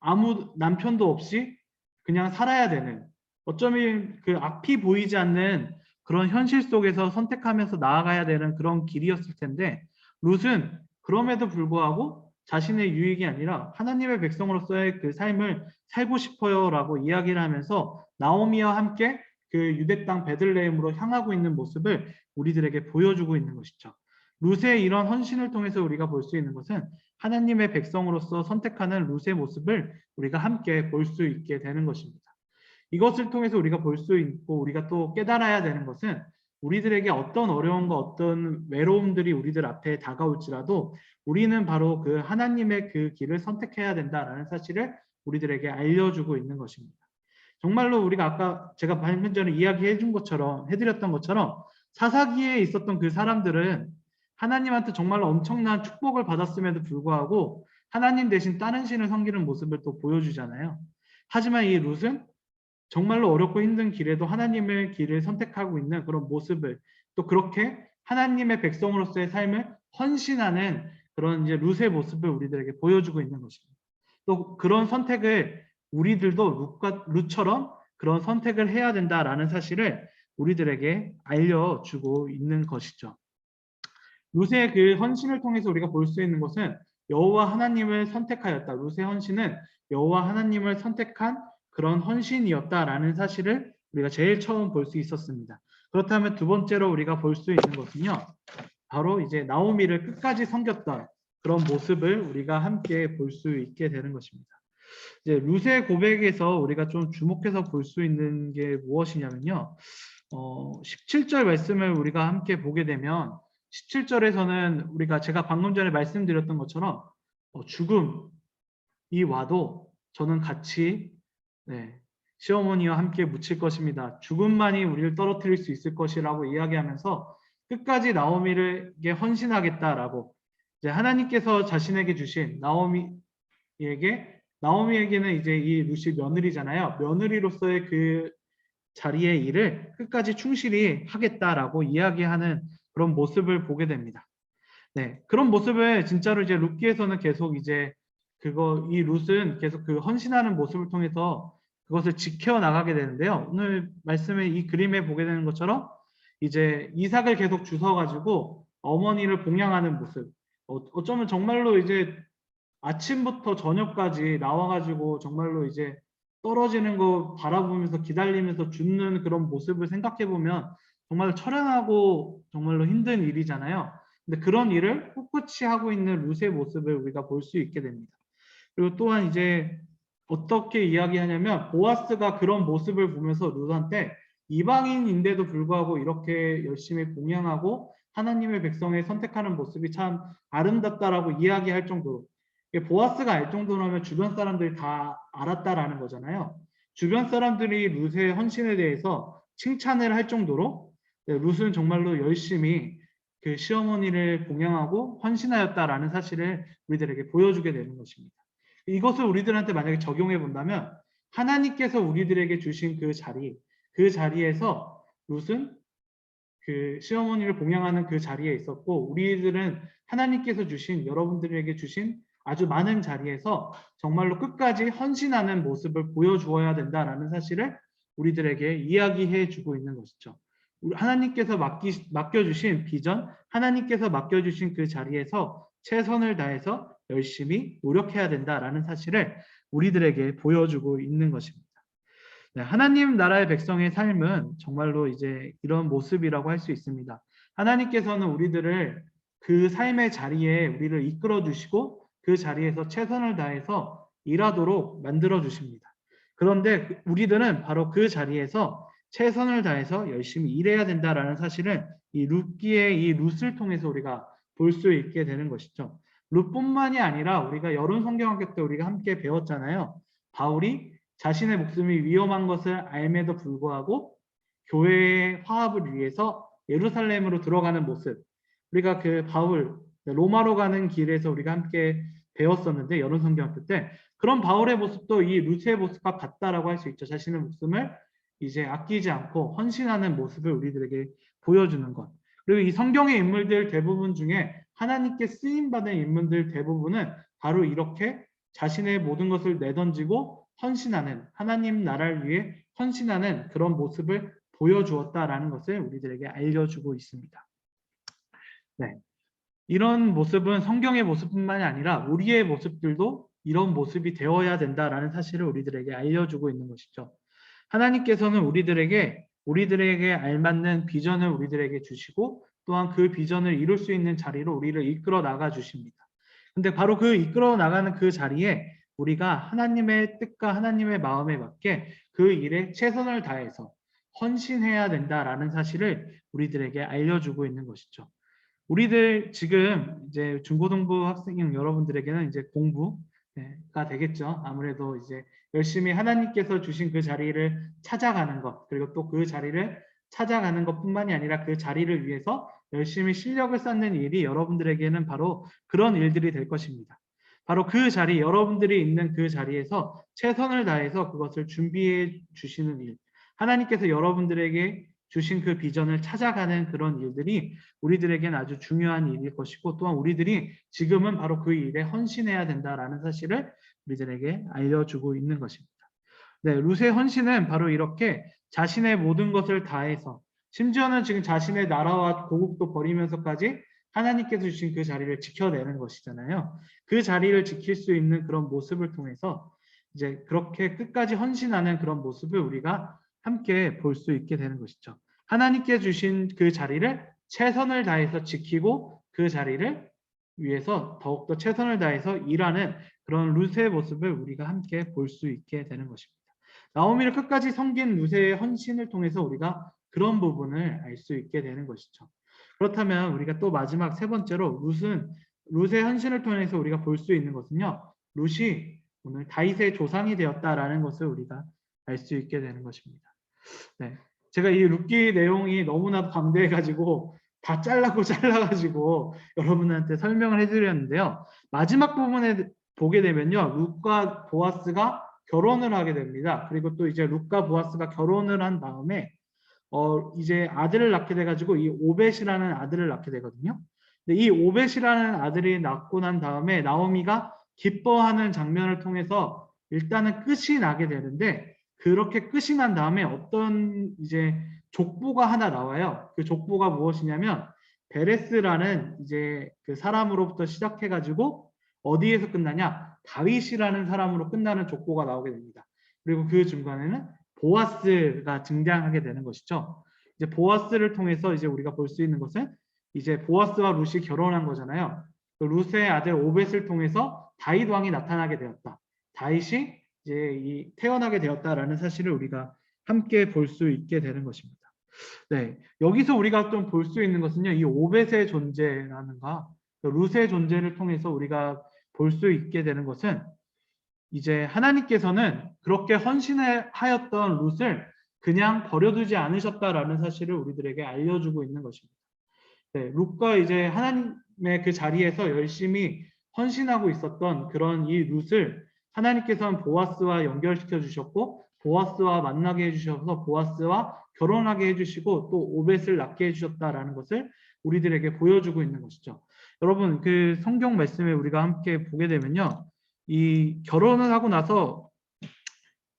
아무 남편도 없이 그냥 살아야 되는, 어쩌면 그 앞이 보이지 않는 그런 현실 속에서 선택하면서 나아가야 되는 그런 길이었을 텐데, 룻은 그럼에도 불구하고 자신의 유익이 아니라 하나님의 백성으로서의 그 삶을 살고 싶어요 라고 이야기를 하면서 나오미와 함께 그 유대 땅 베들레헴으로 향하고 있는 모습을 우리들에게 보여주고 있는 것이죠. 룻의 이런 헌신을 통해서 우리가 볼 수 있는 것은 하나님의 백성으로서 선택하는 룻의 모습을 우리가 함께 볼 수 있게 되는 것입니다. 이것을 통해서 우리가 볼 수 있고 우리가 또 깨달아야 되는 것은 우리들에게 어떤 어려움과 어떤 외로움들이 우리들 앞에 다가올지라도 우리는 바로 그 하나님의 그 길을 선택해야 된다라는 사실을 우리들에게 알려주고 있는 것입니다. 정말로 우리가 아까 제가 방금 전에 해드렸던 것처럼 사사기에 있었던 그 사람들은 하나님한테 정말로 엄청난 축복을 받았음에도 불구하고 하나님 대신 다른 신을 섬기는 모습을 또 보여주잖아요. 하지만 이 룻은 정말로 어렵고 힘든 길에도 하나님의 길을 선택하고 있는 그런 모습을 또 그렇게 하나님의 백성으로서의 삶을 헌신하는 그런 이제 룻의 모습을 우리들에게 보여주고 있는 것입니다. 또 그런 선택을 우리들도 룻처럼 그런 선택을 해야 된다라는 사실을 우리들에게 알려주고 있는 것이죠. 룻의 그 헌신을 통해서 우리가 볼 수 있는 것은 여호와 하나님을 선택하였다. 룻의 헌신은 여호와 하나님을 선택한 그런 헌신이었다라는 사실을 우리가 제일 처음 볼 수 있었습니다. 그렇다면 두 번째로 우리가 볼 수 있는 것은요. 바로 이제 나오미를 끝까지 섬겼던 그런 모습을 우리가 함께 볼 수 있게 되는 것입니다. 이제 룻의 고백에서 우리가 좀 주목해서 볼 수 있는 게 무엇이냐면요. 17절 말씀을 우리가 함께 보게 되면 17절에서는 우리가 제가 방금 전에 말씀드렸던 것처럼 죽음이 와도 저는 같이 시어머니와 함께 묻힐 것입니다. 죽음만이 우리를 떨어뜨릴 수 있을 것이라고 이야기하면서 끝까지 나오미에게 헌신하겠다라고 이제 하나님께서 자신에게 주신 나오미에게는 이제 이 룻이 며느리잖아요. 며느리로서의 그 자리의 일을 끝까지 충실히 하겠다라고 이야기하는 그런 모습을 보게 됩니다. 그런 모습을 진짜로 이제 룻기에서는 계속 이제 이 룻은 계속 그 헌신하는 모습을 통해서 그것을 지켜나가게 되는데요. 오늘 말씀에 이 그림에 보게 되는 것처럼 이제 이삭을 계속 주워가지고 어머니를 봉양하는 모습. 어쩌면 정말로 이제 아침부터 저녁까지 나와가지고 정말로 이제 떨어지는 거 바라보면서 기다리면서 죽는 그런 모습을 생각해 보면 정말 처량하고 정말로 힘든 일이잖아요. 근데 그런 일을 꿋꿋이 하고 있는 룻의 모습을 우리가 볼 수 있게 됩니다. 그리고 또한 이제 어떻게 이야기하냐면 보아스가 그런 모습을 보면서 룻한테 이방인인데도 불구하고 이렇게 열심히 봉양하고 하나님의 백성을 선택하는 모습이 참 아름답다라고 이야기할 정도로 보아스가 알 정도라면 주변 사람들이 다 알았다라는 거잖아요. 주변 사람들이 룻의 헌신에 대해서 칭찬을 할 정도로 룻은 정말로 열심히 그 시어머니를 봉양하고 헌신하였다라는 사실을 우리들에게 보여주게 되는 것입니다. 이것을 우리들한테 만약에 적용해 본다면 하나님께서 우리들에게 주신 그 자리에서 룻은 그 시어머니를 봉양하는 그 자리에 있었고 우리들은 하나님께서 주신 여러분들에게 주신 아주 많은 자리에서 정말로 끝까지 헌신하는 모습을 보여주어야 된다라는 사실을 우리들에게 이야기해 주고 있는 것이죠. 하나님께서 맡겨주신 비전, 하나님께서 맡겨주신 그 자리에서 최선을 다해서 열심히 노력해야 된다라는 사실을 우리들에게 보여주고 있는 것입니다. 하나님 나라의 백성의 삶은 정말로 이제 이런 모습이라고 할 수 있습니다. 하나님께서는 우리들을 그 삶의 자리에 우리를 이끌어 주시고 그 자리에서 최선을 다해서 일하도록 만들어 주십니다. 그런데 우리들은 바로 그 자리에서 최선을 다해서 열심히 일해야 된다라는 사실을 이 룻기의 이 룻을 통해서 우리가 볼 수 있게 되는 것이죠. 룻뿐만이 아니라 우리가 여론 성경학교 때 우리가 함께 배웠잖아요. 바울이 자신의 목숨이 위험한 것을 알매도 불구하고 교회의 화합을 위해서 예루살렘으로 들어가는 모습. 우리가 그 바울 로마로 가는 길에서 우리가 함께 배웠었는데 여론 성경학교 때 그런 바울의 모습도 이 룻의 모습과 같다라고 할 수 있죠. 자신의 목숨을 이제 아끼지 않고 헌신하는 모습을 우리들에게 보여주는 것. 그리고 이 성경의 인물들 대부분 중에 하나님께 쓰임받은 인물들 대부분은 바로 이렇게 자신의 모든 것을 내던지고 헌신하는 하나님 나라를 위해 헌신하는 그런 모습을 보여주었다라는 것을 우리들에게 알려주고 있습니다. 이런 모습은 성경의 모습뿐만이 아니라 우리의 모습들도 이런 모습이 되어야 된다라는 사실을 우리들에게 알려주고 있는 것이죠. 하나님께서는 우리들에게 알맞는 비전을 우리들에게 주시고 또한 그 비전을 이룰 수 있는 자리로 우리를 이끌어 나가 주십니다. 근데 바로 그 이끌어 나가는 그 자리에 우리가 하나님의 뜻과 하나님의 마음에 맞게 그 일에 최선을 다해서 헌신해야 된다라는 사실을 우리들에게 알려주고 있는 것이죠. 우리들 지금 이제 중고등부 학생 여러분들에게는 이제 공부가 되겠죠. 아무래도 이제 열심히 하나님께서 주신 그 자리를 찾아가는 것, 그리고 또 그 자리를 찾아가는 것뿐만이 아니라 그 자리를 위해서 열심히 실력을 쌓는 일이 여러분들에게는 바로 그런 일들이 될 것입니다. 바로 그 자리, 여러분들이 있는 그 자리에서 최선을 다해서 그것을 준비해 주시는 일, 하나님께서 여러분들에게 주신 그 비전을 찾아가는 그런 일들이 우리들에게는 아주 중요한 일일 것이고, 또한 우리들이 지금은 바로 그 일에 헌신해야 된다라는 사실을 우리들에게 알려주고 있는 것입니다. 네, 룻의 헌신은 바로 이렇게 자신의 모든 것을 다해서, 심지어는 지금 자신의 나라와 고국도 버리면서까지 하나님께서 주신 그 자리를 지켜내는 것이잖아요. 그 자리를 지킬 수 있는 그런 모습을 통해서 이제 그렇게 끝까지 헌신하는 그런 모습을 우리가 함께 볼 수 있게 되는 것이죠. 하나님께 주신 그 자리를 최선을 다해서 지키고 그 자리를 위해서 더욱더 최선을 다해서 일하는 그런 룻의 모습을 우리가 함께 볼 수 있게 되는 것입니다. 나오미를 끝까지 섬긴 룻의 헌신을 통해서 우리가 그런 부분을 알 수 있게 되는 것이죠. 그렇다면 우리가 또 마지막 세 번째로 룻의 헌신을 통해서 우리가 볼 수 있는 것은요. 룻이 오늘 다윗의 조상이 되었다라는 것을 우리가 알 수 있게 되는 것입니다. 네, 제가 이 룻기 내용이 너무나도 방대해가지고 다 잘라가지고 여러분한테 설명을 해드렸는데요. 마지막 부분에 보게 되면요, 룻과 보아스가 결혼을 하게 됩니다. 그리고 또 이제 룻과 보아스가 결혼을 한 다음에 이제 아들을 낳게 돼가지고 이 오벳이라는 아들을 낳게 되거든요. 근데 이 오벳이라는 아들이 낳고 난 다음에 나오미가 기뻐하는 장면을 통해서 일단은 끝이 나게 되는데, 그렇게 끝이 난 다음에 어떤 이제 족보가 하나 나와요. 그 족보가 무엇이냐면 베레스라는 이제 그 사람으로부터 시작해가지고 어디에서 끝나냐? 다윗이라는 사람으로 끝나는 족보가 나오게 됩니다. 그리고 그 중간에는 보아스가 등장하게 되는 것이죠. 이제 보아스를 통해서 이제 우리가 볼 수 있는 것은 이제 보아스와 룻이 결혼한 거잖아요. 그 룻의 아들 오벳을 통해서 다윗 왕이 나타나게 되었다. 다윗이 이제 태어나게 되었다라는 사실을 우리가 함께 볼 수 있게 되는 것입니다. 네, 여기서 우리가 좀 볼 수 있는 것은요, 이 오벳의 존재라는가, 룻의 존재를 통해서 우리가 볼 수 있게 되는 것은 이제 하나님께서는 그렇게 헌신하였던 룻을 그냥 버려두지 않으셨다라는 사실을 우리들에게 알려주고 있는 것입니다. 네, 룻과 이제 하나님의 그 자리에서 열심히 헌신하고 있었던 그런 이 룻을 하나님께서는 보아스와 연결시켜 주셨고, 보아스와 만나게 해주셔서 보아스와 결혼하게 해주시고 또 오벳을 낳게 해주셨다라는 것을 우리들에게 보여주고 있는 것이죠. 여러분, 그 성경 말씀에 우리가 함께 보게 되면요, 이 결혼을 하고 나서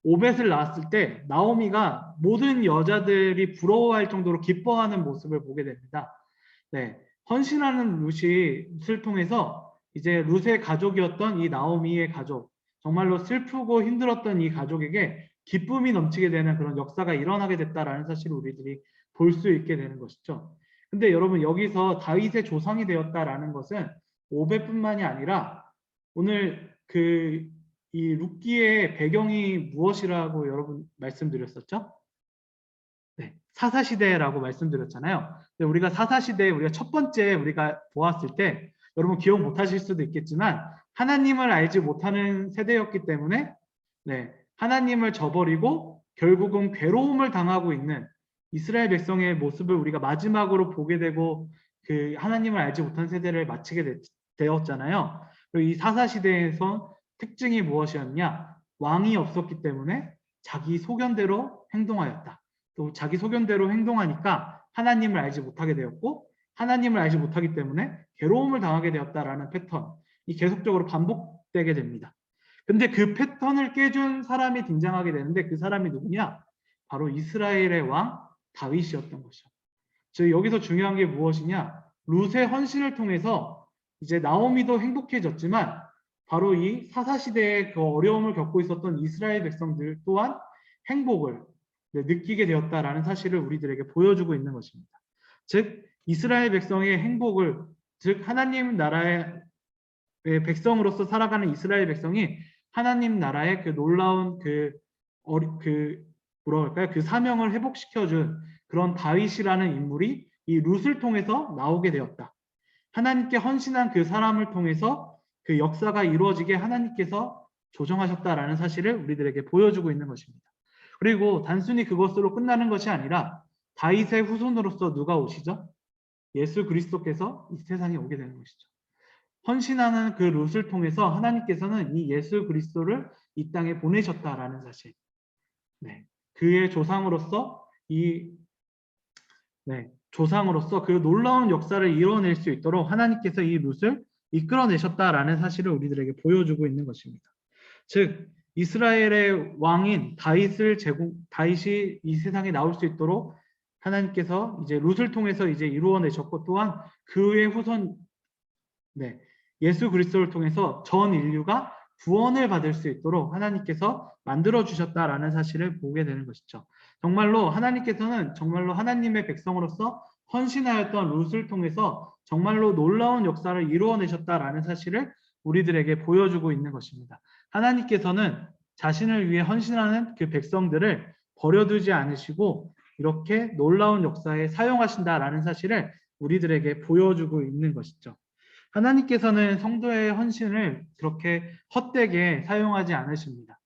오벳을 낳았을 때 나오미가 모든 여자들이 부러워할 정도로 기뻐하는 모습을 보게 됩니다. 네, 헌신하는 룻을 통해서 이제 룻의 가족이었던 이 나오미의 가족, 정말로 슬프고 힘들었던 이 가족에게 기쁨이 넘치게 되는 그런 역사가 일어나게 됐다라는 사실을 우리들이 볼 수 있게 되는 것이죠. 근데 여러분, 여기서 다윗의 조상이 되었다라는 것은 오벳뿐만이 아니라 오늘 이 룻기의 배경이 무엇이라고 여러분 말씀드렸었죠? 네, 사사시대라고 말씀드렸잖아요. 근데 우리가 사사시대에 우리가 첫 번째 우리가 보았을 때 여러분 기억 못하실 수도 있겠지만 하나님을 알지 못하는 세대였기 때문에 네, 하나님을 저버리고 결국은 괴로움을 당하고 있는 이스라엘 백성의 모습을 우리가 마지막으로 보게 되고 그 하나님을 알지 못한 세대를 마치게 되었잖아요. 그리고 이 사사시대에서 특징이 무엇이었냐? 왕이 없었기 때문에 자기 소견대로 행동하였다. 또 자기 소견대로 행동하니까 하나님을 알지 못하게 되었고, 하나님을 알지 못하기 때문에 괴로움을 당하게 되었다라는 패턴이 계속적으로 반복되게 됩니다. 근데 그 패턴을 깨준 사람이 등장하게 되는데 그 사람이 누구냐? 바로 이스라엘의 왕 다윗이었던 것이죠. 즉 여기서 중요한 게 무엇이냐? 룻의 헌신을 통해서 이제 나오미도 행복해졌지만 바로 이 사사시대의 그 어려움을 겪고 있었던 이스라엘 백성들 또한 행복을 느끼게 되었다라는 사실을 우리들에게 보여주고 있는 것입니다. 즉 이스라엘 백성의 행복을, 즉 하나님 나라의 백성으로서 살아가는 이스라엘 백성이 하나님 나라의 그 놀라운 뭐라고 할까요? 그 사명을 회복시켜준 그런 다윗이라는 인물이 이 룻을 통해서 나오게 되었다. 하나님께 헌신한 그 사람을 통해서 그 역사가 이루어지게 하나님께서 조정하셨다라는 사실을 우리들에게 보여주고 있는 것입니다. 그리고 단순히 그것으로 끝나는 것이 아니라 다윗의 후손으로서 누가 오시죠? 예수 그리스도께서 이 세상에 오게 되는 것이죠. 헌신하는 그 룻을 통해서 하나님께서는 이 예수 그리스도를 이 땅에 보내셨다라는 사실. 네. 그의 조상으로서 조상으로서 그 놀라운 역사를 이뤄낼 수 있도록 하나님께서 이 룻을 이끌어내셨다라는 사실을 우리들에게 보여주고 있는 것입니다. 즉 이스라엘의 왕인 다윗이 이 세상에 나올 수 있도록 하나님께서 이제 룻을 통해서 이제 이루어내셨고, 또한 그의 후손 예수 그리스도를 통해서 전 인류가 구원을 받을 수 있도록 하나님께서 만들어 주셨다라는 사실을 보게 되는 것이죠. 정말로 하나님께서는 정말로 하나님의 백성으로서 헌신하였던 룻을 통해서 정말로 놀라운 역사를 이루어내셨다라는 사실을 우리들에게 보여주고 있는 것입니다. 하나님께서는 자신을 위해 헌신하는 그 백성들을 버려두지 않으시고 이렇게 놀라운 역사에 사용하신다라는 사실을 우리들에게 보여주고 있는 것이죠. 하나님께서는 성도의 헌신을 그렇게 헛되게 사용하지 않으십니다.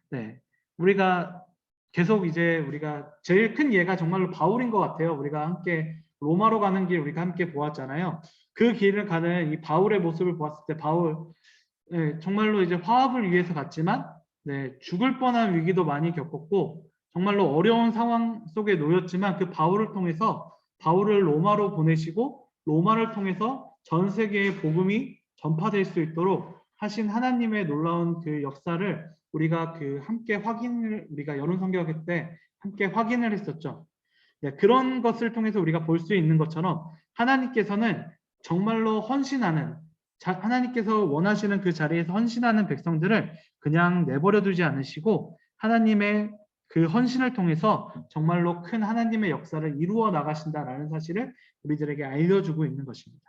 네, 우리가 계속 우리가 제일 큰 예가 정말로 바울인 것 같아요. 우리가 함께 로마로 가는 길 우리가 함께 보았잖아요. 그 길을 가는 이 바울의 모습을 보았을 때 정말로 이제 화합을 위해서 갔지만 죽을 뻔한 위기도 많이 겪었고 정말로 어려운 상황 속에 놓였지만 그 바울을 통해서 바울을 로마로 보내시고 로마를 통해서 전 세계의 복음이 전파될 수 있도록 하신 하나님의 놀라운 그 역사를 우리가 우리가 여론 성경학 때 함께 확인을 했었죠. 그런 것을 통해서 우리가 볼 수 있는 것처럼 하나님께서는 정말로 하나님께서 원하시는 그 자리에서 헌신하는 백성들을 그냥 내버려 두지 않으시고 하나님의 그 헌신을 통해서 정말로 큰 하나님의 역사를 이루어 나가신다라는 사실을 우리들에게 알려주고 있는 것입니다.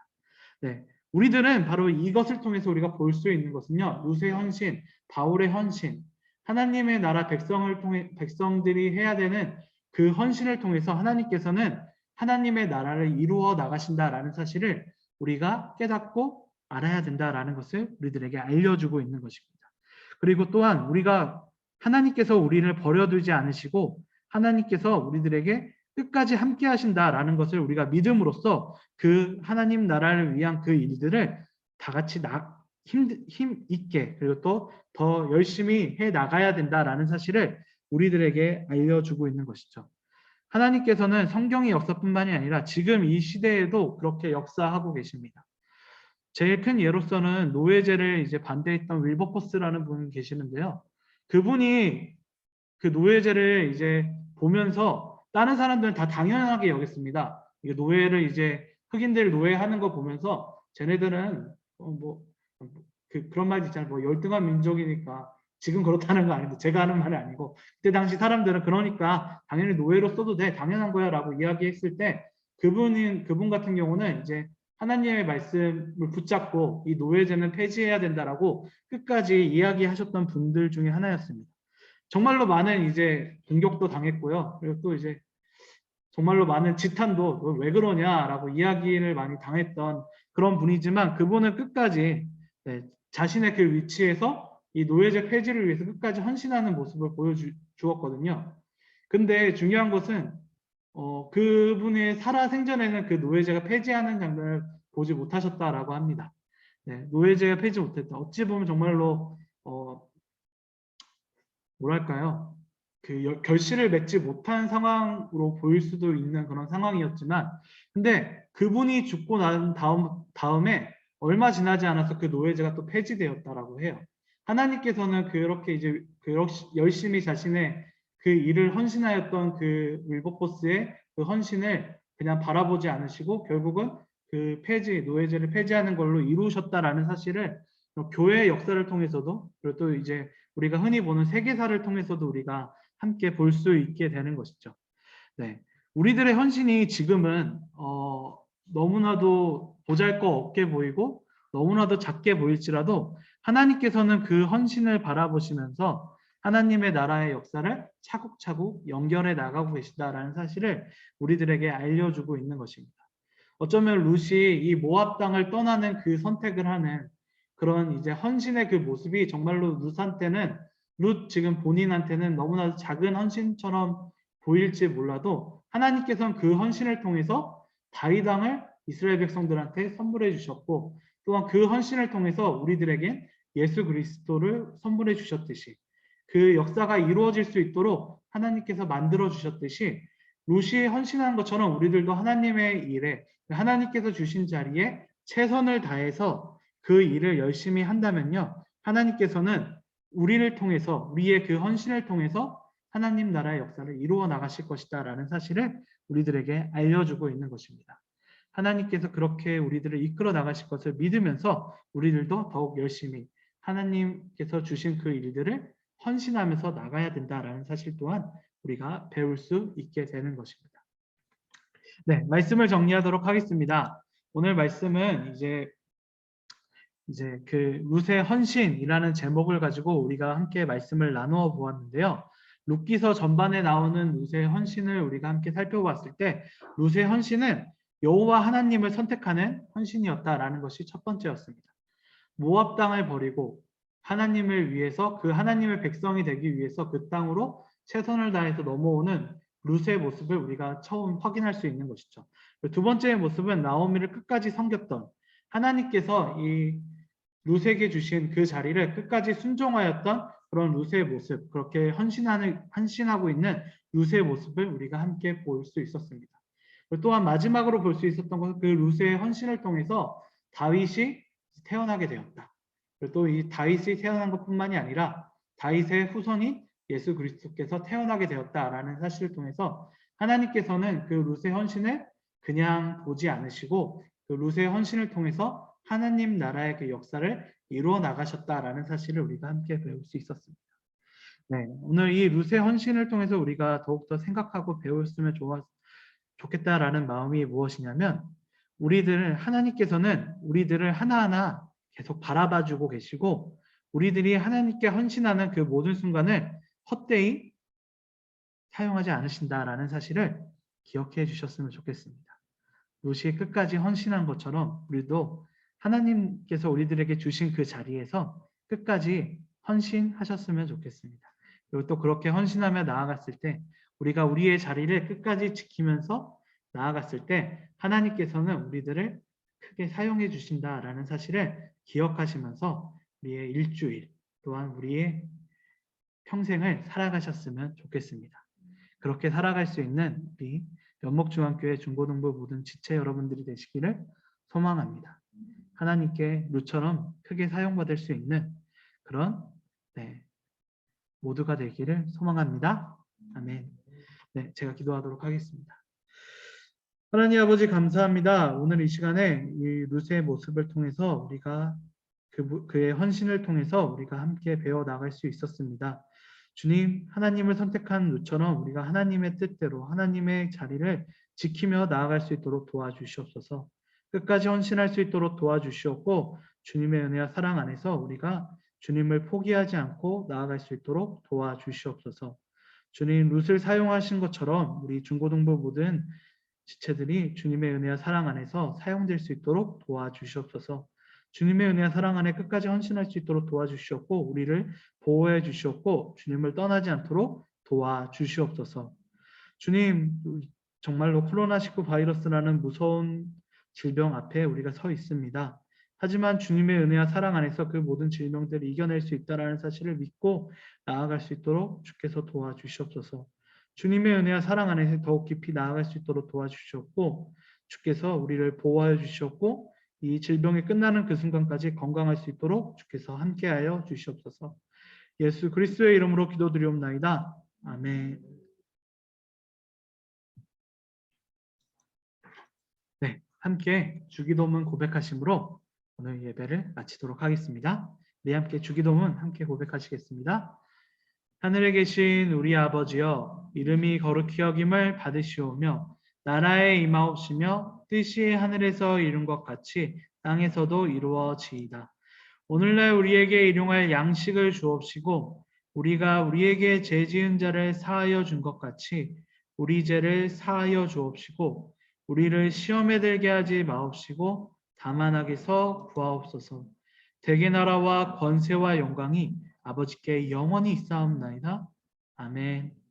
우리들은 바로 이것을 통해서 우리가 볼 수 있는 것은요, 룻의 헌신, 바울의 헌신, 하나님의 나라 백성들이 해야 되는 그 헌신을 통해서 하나님께서는 하나님의 나라를 이루어 나가신다라는 사실을 우리가 깨닫고 알아야 된다라는 것을 우리들에게 알려주고 있는 것입니다. 그리고 또한 우리가 하나님께서 우리를 버려두지 않으시고 하나님께서 우리들에게 끝까지 함께 하신다라는 것을 우리가 믿음으로써 그 하나님 나라를 위한 그 일들을 다 같이 힘 있게 그리고 또 더 열심히 해 나가야 된다라는 사실을 우리들에게 알려주고 있는 것이죠. 하나님께서는 성경의 역사뿐만이 아니라 지금 이 시대에도 그렇게 역사하고 계십니다. 제일 큰 예로서는 노예제를 이제 반대했던 윌버포스라는 분이 계시는데요. 그분이 그 노예제를 이제 보면서 다른 사람들은 다 당연하게 여겼습니다. 이게 노예를 이제 흑인들 노예하는 거 보면서 쟤네들은 그런 말 있잖아요. 뭐 열등한 민족이니까 지금 그렇다는 거 아닌데 제가 하는 말이 아니고 그때 당시 사람들은 그러니까 당연히 노예로 써도 돼 당연한 거야라고 이야기했을 때 그분 같은 경우는 이제 하나님의 말씀을 붙잡고 이 노예제는 폐지해야 된다라고 끝까지 이야기하셨던 분들 중에 하나였습니다. 정말로 많은 이제 공격도 당했고요. 그리고 또 이제 정말로 많은 지탄도 왜 그러냐라고 이야기를 많이 당했던 그런 분이지만 그분은 끝까지 자신의 그 위치에서 이 노예제 폐지를 위해서 끝까지 헌신하는 모습을 보여주었거든요. 근데 중요한 것은 그분의 살아생전에는 그 노예제가 폐지하는 장면을 보지 못하셨다라고 합니다. 노예제가 폐지 못했다. 어찌 보면 정말로 뭐랄까요? 그 결실을 맺지 못한 상황으로 보일 수도 있는 그런 상황이었지만, 근데 그분이 죽고 난 다음에 얼마 지나지 않아서 그 노예제가 또 폐지되었다라고 해요. 하나님께서는 그렇게 이제 열심히 자신의 그 일을 헌신하였던 그 윌버포스의 그 헌신을 그냥 바라보지 않으시고 결국은 그 노예제를 폐지하는 걸로 이루셨다라는 사실을 교회의 역사를 통해서도 그리고 또 이제 우리가 흔히 보는 세계사를 통해서도 우리가 함께 볼 수 있게 되는 것이죠. 우리들의 헌신이 지금은 너무나도 보잘것없게 보이고 너무나도 작게 보일지라도 하나님께서는 그 헌신을 바라보시면서 하나님의 나라의 역사를 차곡차곡 연결해 나가고 계시다라는 사실을 우리들에게 알려주고 있는 것입니다. 어쩌면 룻이 이 모압 땅을 떠나는 그 선택을 하는 그런 이제 헌신의 그 모습이 정말로 룻 지금 본인한테는 너무나도 작은 헌신처럼 보일지 몰라도 하나님께서는 그 헌신을 통해서 다윗 왕을 이스라엘 백성들한테 선물해 주셨고 또한 그 헌신을 통해서 우리들에게 예수 그리스도를 선물해 주셨듯이 그 역사가 이루어질 수 있도록 하나님께서 만들어 주셨듯이 룻이 헌신한 것처럼 우리들도 하나님의 일에 하나님께서 주신 자리에 최선을 다해서 그 일을 열심히 한다면요. 하나님께서는 우리를 통해서 우리의 그 헌신을 통해서 하나님 나라의 역사를 이루어 나가실 것이다라는 사실을 우리들에게 알려주고 있는 것입니다. 하나님께서 그렇게 우리들을 이끌어 나가실 것을 믿으면서 우리들도 더욱 열심히 하나님께서 주신 그 일들을 헌신하면서 나가야 된다라는 사실 또한 우리가 배울 수 있게 되는 것입니다. 네, 말씀을 정리하도록 하겠습니다. 오늘 말씀은 이제 그 룻의 헌신이라는 제목을 가지고 우리가 함께 말씀을 나누어 보았는데요. 룻기서 전반에 나오는 룻의 헌신을 우리가 함께 살펴봤을 때 룻의 헌신은 여호와 하나님을 선택하는 헌신이었다라는 것이 첫 번째였습니다. 모압 땅을 버리고 하나님을 위해서 그 하나님의 백성이 되기 위해서 그 땅으로 최선을 다해서 넘어오는 룻의 모습을 우리가 처음 확인할 수 있는 것이죠. 두 번째의 모습은 나오미를 끝까지 섬겼던 하나님께서 이 룻에게 주신 그 자리를 끝까지 순종하였던 그런 룻의 모습, 그렇게 헌신하고 있는 룻의 모습을 우리가 함께 볼 수 있었습니다. 또한 마지막으로 볼 수 있었던 것은 그 룻의 헌신을 통해서 다윗이 태어나게 되었다. 또 이 다윗이 태어난 것뿐만이 아니라 다윗의 후손인 예수 그리스도께서 태어나게 되었다라는 사실을 통해서 하나님께서는 그 룻의 헌신을 그냥 보지 않으시고 그 룻의 헌신을 통해서 하나님 나라의 그 역사를 이루어 나가셨다라는 사실을 우리가 함께 배울 수 있었습니다. 네, 오늘 이 룻의 헌신을 통해서 우리가 더욱더 생각하고 배웠으면 좋겠다라는 마음이 무엇이냐면 하나님께서는 우리들을 하나하나 계속 바라봐주고 계시고 우리들이 하나님께 헌신하는 그 모든 순간을 헛되이 사용하지 않으신다라는 사실을 기억해 주셨으면 좋겠습니다. 룻이 끝까지 헌신한 것처럼 우리도 하나님께서 우리들에게 주신 그 자리에서 끝까지 헌신하셨으면 좋겠습니다. 그리고 또 그렇게 헌신하며 나아갔을 때 우리가 우리의 자리를 끝까지 지키면서 나아갔을 때 하나님께서는 우리들을 크게 사용해 주신다라는 사실을 기억하시면서 우리의 일주일 또한 우리의 평생을 살아가셨으면 좋겠습니다. 그렇게 살아갈 수 있는 우리 연목중앙교회 중고등부 모든 지체 여러분들이 되시기를 소망합니다. 하나님께 룻처럼 크게 사용받을 수 있는 그런 모두가 되기를 소망합니다. 아멘. 네, 제가 기도하도록 하겠습니다. 하나님 아버지 감사합니다. 오늘 이 시간에 이 룻의 모습을 통해서 우리가 그의 헌신을 통해서 우리가 함께 배워 나갈 수 있었습니다. 주님, 하나님을 선택한 룻처럼 우리가 하나님의 뜻대로 하나님의 자리를 지키며 나아갈 수 있도록 도와주시옵소서. 끝까지 헌신할 수 있도록 도와주시옵고 주님의 은혜와 사랑 안에서 우리가 주님을 포기하지 않고 나아갈 수 있도록 도와주시옵소서. 주님, 룻을 사용하신 것처럼 우리 중고등부 모든 지체들이 주님의 은혜와 사랑 안에서 사용될 수 있도록 도와주시옵소서. 주님의 은혜와 사랑 안에 끝까지 헌신할 수 있도록 도와주시옵고 우리를 보호해 주시옵고 주님을 떠나지 않도록 도와주시옵소서. 주님, 정말로 코로나19 바이러스라는 무서운 질병 앞에 우리가 서 있습니다. 하지만 주님의 은혜와 사랑 안에서 그 모든 질병들을 이겨낼 수 있다는 사실을 믿고 나아갈 수 있도록 주께서 도와주시옵소서. 주님의 은혜와 사랑 안에서 더욱 깊이 나아갈 수 있도록 도와주시옵고 주께서 우리를 보호하여 주시옵고 이 질병이 끝나는 그 순간까지 건강할 수 있도록 주께서 함께하여 주시옵소서. 예수 그리스도의 이름으로 기도드리옵나이다. 아멘. 네, 함께 주기도문 고백하심으로 오늘 예배를 마치도록 하겠습니다. 네, 함께 주기도문 함께 고백하시겠습니다. 하늘에 계신 우리 아버지여, 이름이 거룩히 여김을 받으시오며 나라에 임하옵시며 뜻이 하늘에서 이룬 것 같이 땅에서도 이루어지이다. 오늘날 우리에게 일용할 양식을 주옵시고 우리가 우리에게 죄 지은 자를 사하여 준 것 같이 우리 죄를 사하여 주옵시고 우리를 시험에 들게 하지 마옵시고 다만 악에서 구하옵소서. 대개 나라와 권세와 영광이 아버지께 영원히 있사옵나이다. 아멘.